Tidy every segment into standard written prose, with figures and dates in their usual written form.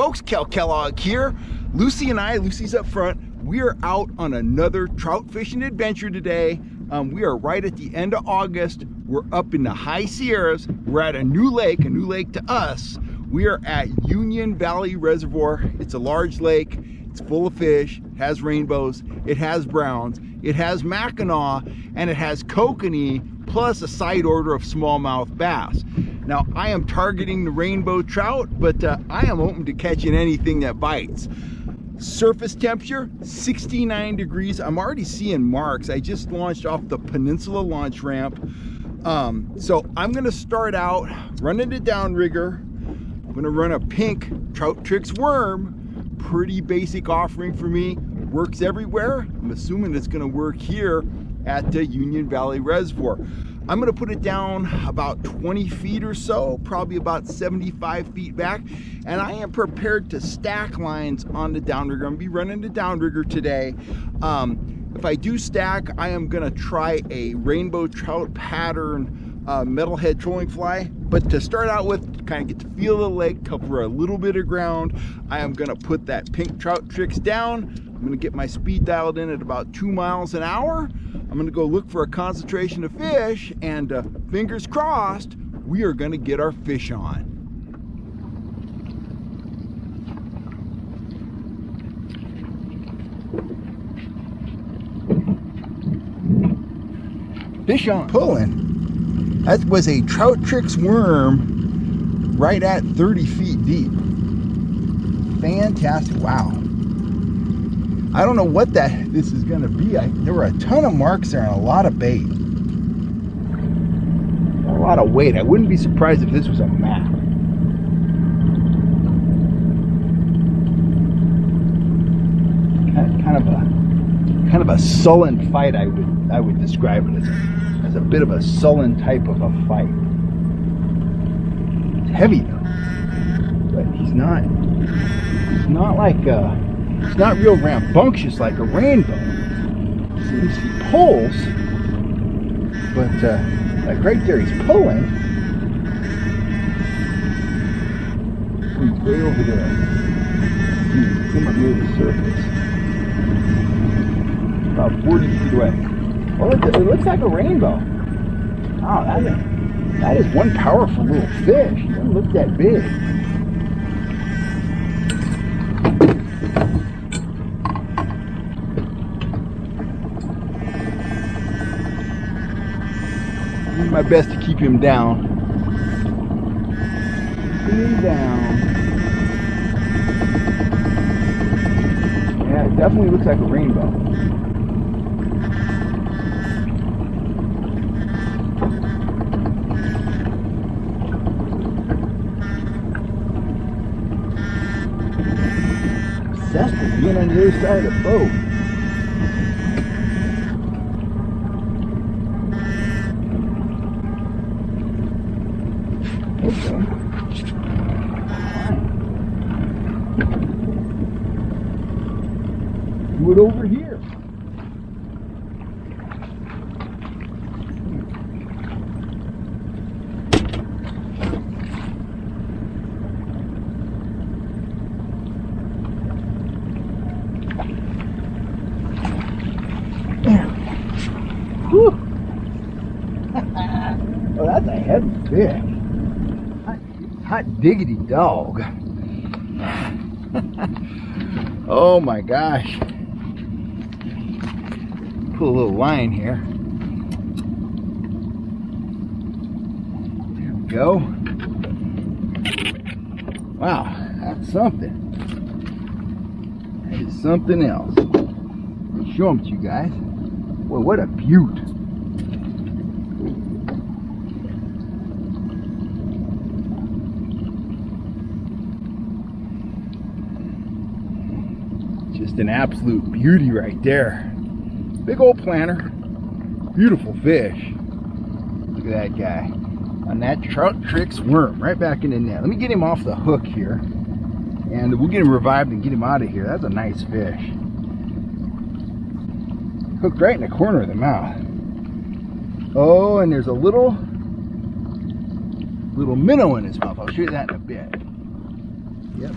folks, Kel Kellogg here. Lucy and I, Lucy's up front, we are out on another trout fishing adventure today. We are right at the end of August. We're up in the high Sierras. We're at a new lake to us. We are at Union Valley Reservoir. It's a large lake. It's full of fish, it has rainbows, it has browns, it has Mackinaw, and it has kokanee, plus a side order of smallmouth bass. Now, I am targeting the rainbow trout, but I am open to catching anything that bites. Surface temperature, 69 degrees. I'm already seeing marks. I just launched off the Peninsula launch ramp. So I'm gonna start out running the downrigger. I'm gonna run a pink Trout Trix worm. Pretty basic offering for me. Works everywhere. I'm assuming it's gonna work here at the Union Valley Reservoir. I'm gonna put it down about 20 feet or so, probably about 75 feet back. And I am prepared to stack lines on the downrigger. I'm gonna be running the downrigger today. If I do stack, I am gonna try a rainbow trout pattern metalhead trolling fly. But to start out with, kind of get the feel of the lake, cover a little bit of ground, I am gonna put that pink Trout Trix down. I'm gonna get my speed dialed in at about 2 miles an hour. I'm gonna go look for a concentration of fish, and fingers crossed, we are gonna get our fish on. Fish on. Pulling. That was a Trout Trix worm right at 30 feet deep. Fantastic. Wow. I don't know what this is going to be. There were a ton of marks there and a lot of bait. A lot of weight. I wouldn't be surprised if this was a map. Kind of a sullen fight, I would describe it as a bit of a sullen type of a fight. It's heavy though, but he's not real rambunctious like a rainbow. Seems he pulls, but like right there he's pulling. He's way over there. Come up near the surface. About 40 feet away. Well, it looks like a rainbow. Wow, that is one powerful little fish. He doesn't look that big. I do my best to keep him down. Keep him down. Yeah, it definitely looks like a rainbow. Obsessed with being on the other side of the boat. Okay. Do it over here. Oh, that's a heavy fish. Hot diggity dog. Oh my gosh. Pull a little line here. There we go. Wow, that's something. That is something else. Let me show them to you guys. Boy, what a beaut. Just an absolute beauty right there. Big old planter. Beautiful fish. Look at that guy. On that Trout Trix worm. Right back in the net. Let me get him off the hook here. And we'll get him revived and get him out of here. That's a nice fish. Hooked right in the corner of the mouth. Oh, and there's a little minnow in his mouth. I'll show you that in a bit. Yep.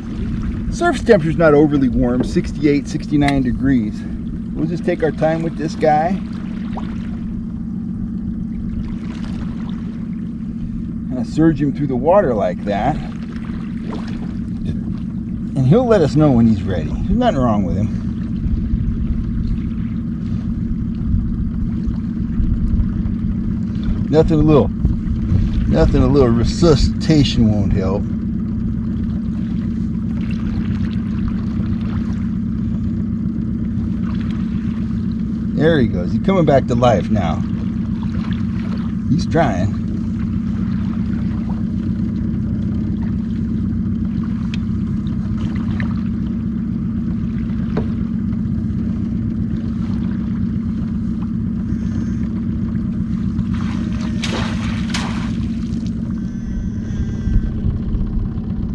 Surface temperature's not overly warm, 68, 69 degrees. We'll just take our time with this guy. Kind of surge him through the water like that. And he'll let us know when he's ready. There's nothing wrong with him. Nothing a little resuscitation won't help. There he goes. He's coming back to life now. He's trying.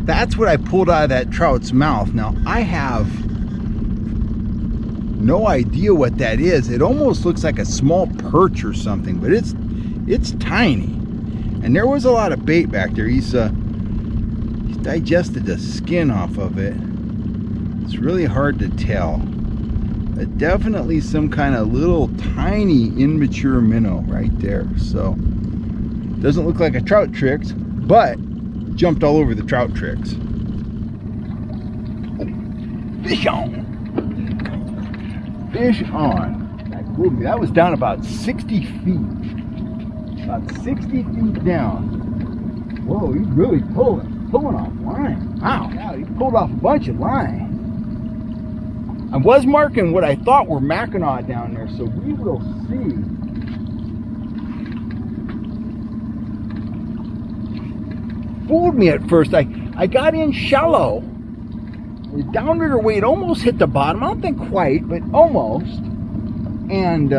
That's what I pulled out of that trout's mouth. Now, I have no idea what that is. It almost looks like a small perch or something, but it's tiny. And there was a lot of bait back there. He's digested the skin off of it. It's really hard to tell. But definitely some kind of little tiny immature minnow right there. So, doesn't look like a trout Trix, but jumped all over the trout Trix. Fish on! Fish on. That was down about 60 feet. About 60 feet down. Whoa, he's really pulling off line. Wow, he pulled off a bunch of line. I was marking what I thought were Mackinaw down there, so we will see. Fooled me at first. I got in shallow. The downrigger weight almost hit the bottom. I don't think quite, but almost. And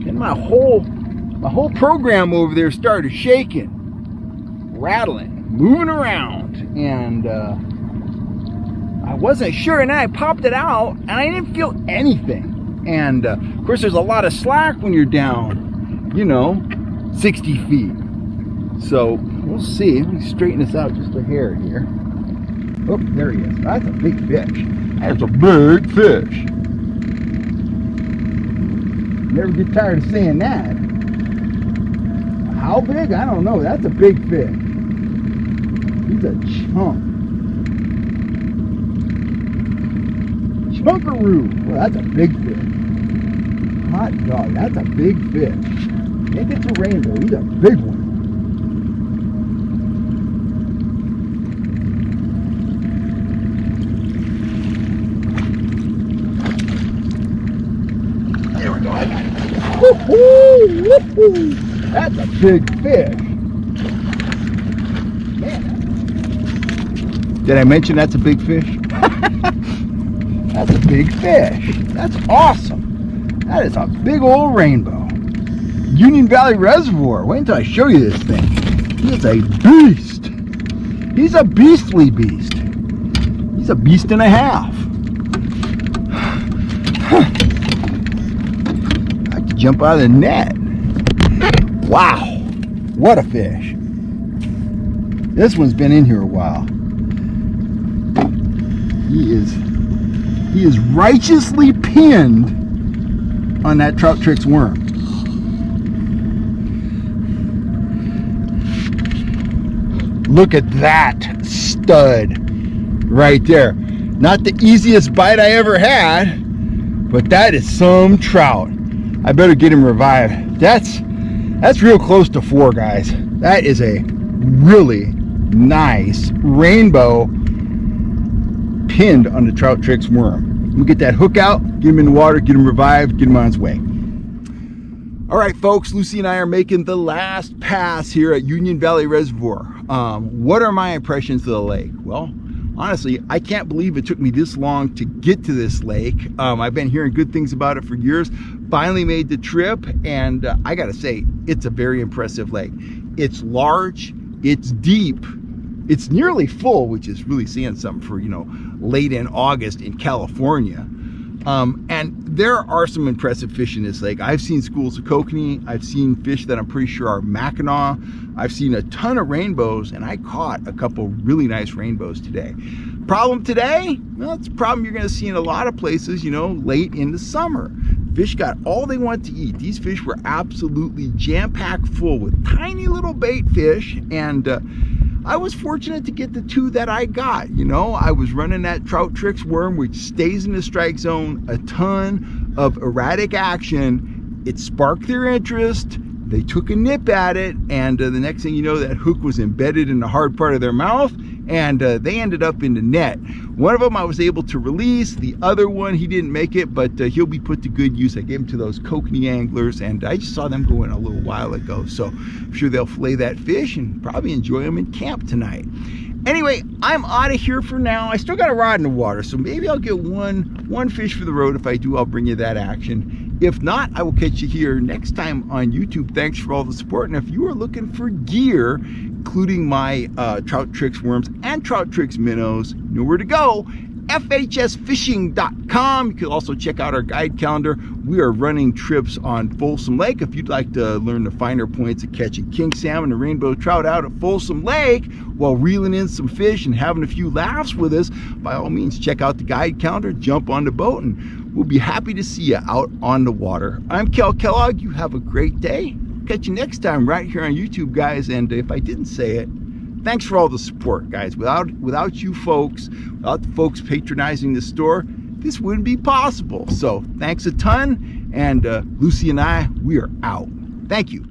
then my whole program over there started shaking, rattling, moving around, and I wasn't sure. And then I popped it out, and I didn't feel anything. And of course, there's a lot of slack when you're down, 60 feet. So we'll see. Let me straighten this out just a hair here. Oh, there he is. That's a big fish. That's a big fish. Never get tired of saying that. How big? I don't know. That's a big fish. He's a chunk. Chunkaroo. Well, that's a big fish. Hot dog. That's a big fish. Think it's a rainbow. He's a big one. Woo-hoo! That's a big fish. Man. Did I mention that's a big fish? That's a big fish. That's awesome. That is a big old rainbow. Union Valley Reservoir. Wait until I show you this thing. He's a beast. He's a beastly beast. He's a beast and a half. Jump out of the net. Wow, what a fish. This one's been in here a while. He is righteously pinned on that Trout Trix worm. Look at that stud right there. Not the easiest bite I ever had, but that is some trout. I better get him revived. That's real close to 4, guys. That is a really nice rainbow pinned on the Trout Trix worm. We'll get that hook out, get him in the water, get him revived, get him on his way. All right, folks, Lucy and I are making the last pass here at Union Valley Reservoir. What are my impressions of the lake? Well, honestly, I can't believe it took me this long to get to this lake. I've been hearing good things about it for years. Finally made the trip, and I gotta say, it's a very impressive lake. It's large, it's deep, it's nearly full, which is really saying something for, late in August in California. And there are some impressive fish in this lake. I've seen schools of kokanee. I've seen fish that I'm pretty sure are Mackinaw. I've seen a ton of rainbows, and I caught a couple really nice rainbows today. Problem today? Well, it's a problem you're going to see in a lot of places, you know, late in the summer. Fish got all they want to eat. These fish were absolutely jam-packed full with tiny little bait fish, and I was fortunate to get the two that I got. You know, I was running that Trout Trix worm, which stays in the strike zone, a ton of erratic action. It sparked their interest. They took a nip at it, and the next thing you know, that hook was embedded in the hard part of their mouth, and they ended up in the net. One of them I was able to release. The other one, he didn't make it, but he'll be put to good use. I gave him to those kokanee anglers, and I just saw them go in a little while ago, so I'm sure they'll fillet that fish and probably enjoy them in camp tonight. Anyway, I'm out of here for now. I still got a rod in the water, so maybe I'll get one fish for the road. If I do, I'll bring you that action. If not, I will catch you here next time on YouTube. Thanks for all the support. And if you are looking for gear, including my Trout Trix worms and Trout Trix minnows, you know where to go. FHSfishing.com. You can also check out our guide calendar. We are running trips on Folsom Lake. If you'd like to learn the finer points of catching king salmon and rainbow trout out at Folsom Lake while reeling in some fish and having a few laughs with us, by all means, check out the guide calendar, jump on the boat, and we'll be happy to see you out on the water. I'm Kel Kellogg. You have a great day. Catch you next time right here on YouTube, guys. And if I didn't say it, thanks for all the support, guys. Without you folks, without the folks patronizing the store, this wouldn't be possible. So thanks a ton. And Lucy and I, we are out. Thank you.